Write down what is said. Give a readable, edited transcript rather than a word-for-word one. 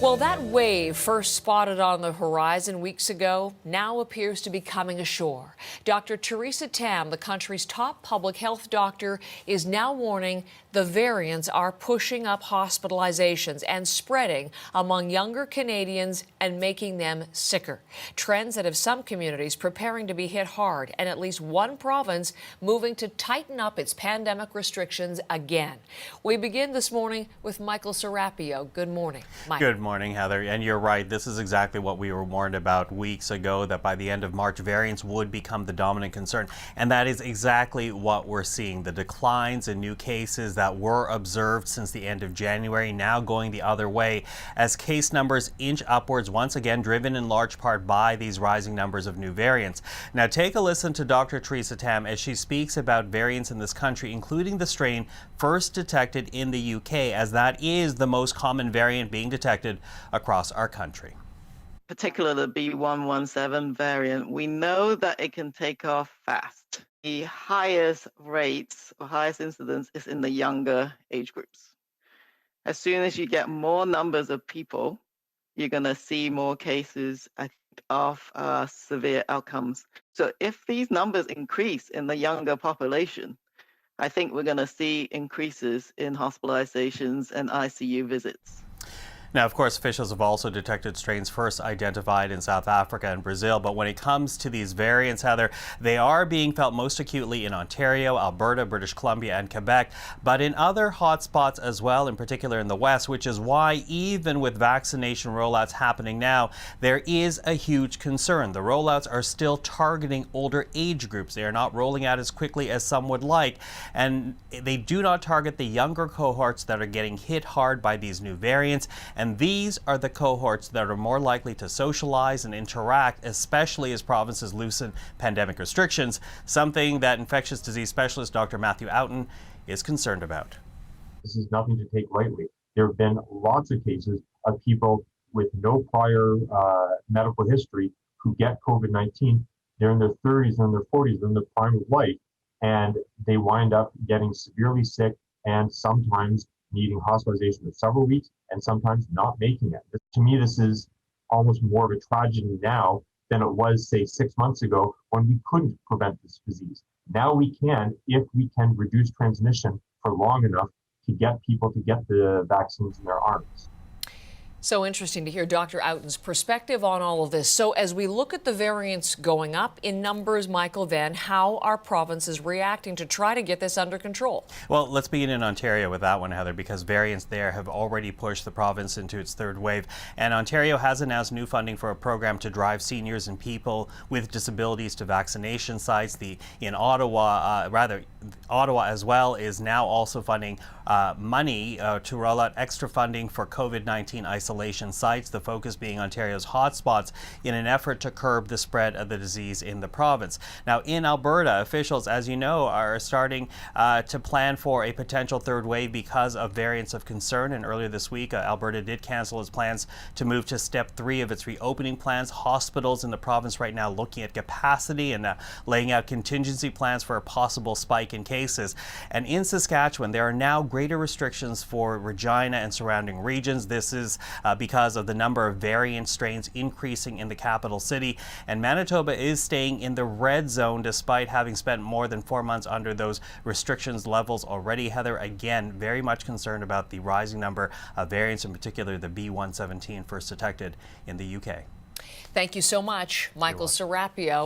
Well, that wave first spotted on the horizon weeks ago now appears to be coming ashore. Dr. Theresa Tam, the country's top public health doctor, is now warning the variants are pushing up hospitalizations and spreading among younger Canadians and making them sicker. Trends that have some communities preparing to be hit hard, and at least one province moving to tighten up its pandemic restrictions again. We begin this morning with Michael Serapio. Good morning, Mike. Good morning, Heather. And you're right, this is exactly what we were warned about weeks ago, that by the end of March, variants would become the dominant concern. And that is exactly what we're seeing. The declines in new cases that were observed since the end of January now going the other way as case numbers inch upwards, once again driven in large part by these rising numbers of new variants. Now take a listen to Dr. Theresa Tam as she speaks about variants in this country, including the strain first detected in the UK, as that is the most common variant being detected across our country. Particularly the B117 variant, we know that it can take off fast. The highest rates or highest incidence is in the younger age groups. As soon as you get more numbers of people, you're going to see more cases of severe outcomes. So if these numbers increase in the younger population, I think we're going to see increases in hospitalizations and ICU visits. Now, of course, officials have also detected strains first identified in South Africa and Brazil. But when it comes to these variants, Heather, they are being felt most acutely in Ontario, Alberta, British Columbia, and Quebec, but in other hotspots as well, in particular in the West, which is why even with vaccination rollouts happening now, there is a huge concern. The rollouts are still targeting older age groups. They are not rolling out as quickly as some would like, and they do not target the younger cohorts that are getting hit hard by these new variants. And these are the cohorts that are more likely to socialize and interact, especially as provinces loosen pandemic restrictions, something that infectious disease specialist Dr. Matthew Outen is concerned about. This is nothing to take lightly. There have been lots of cases of people with no prior medical history who get COVID-19. They're in their 30s and their 40s, they're in the prime of life, and they wind up getting severely sick and sometimes needing hospitalization for several weeks and sometimes not making it. To me, this is almost more of a tragedy now than it was, say, 6 months ago when we couldn't prevent this disease. Now we can, if we can reduce transmission for long enough to get people to get the vaccines in their arms. So interesting to hear Dr. Outen's perspective on all of this. So as we look at the variants going up in numbers, Michael, then how are provinces reacting to try to get this under control? Well, let's begin in Ontario with that one, Heather, because variants there have already pushed the province into its third wave. And Ontario has announced new funding for a program to drive seniors and people with disabilities to vaccination sites. Ottawa as well is now also funding money to roll out extra funding for COVID-19 isolation sites, the focus being Ontario's hotspots in an effort to curb the spread of the disease in the province. Now, in Alberta, officials, as you know, are starting to plan for a potential third wave because of variants of concern. And earlier this week, Alberta did cancel its plans to move to step 3 of its reopening plans. Hospitals in the province right now looking at capacity and laying out contingency plans for a possible spike in cases. And in Saskatchewan, there are now greater restrictions for Regina and surrounding regions. This is because of the number of variant strains increasing in the capital city. And Manitoba is staying in the red zone despite having spent more than 4 months under those restrictions levels already. Heather, again, very much concerned about the rising number of variants, in particular the B117 first detected in the UK. Thank you so much, Michael Serapio.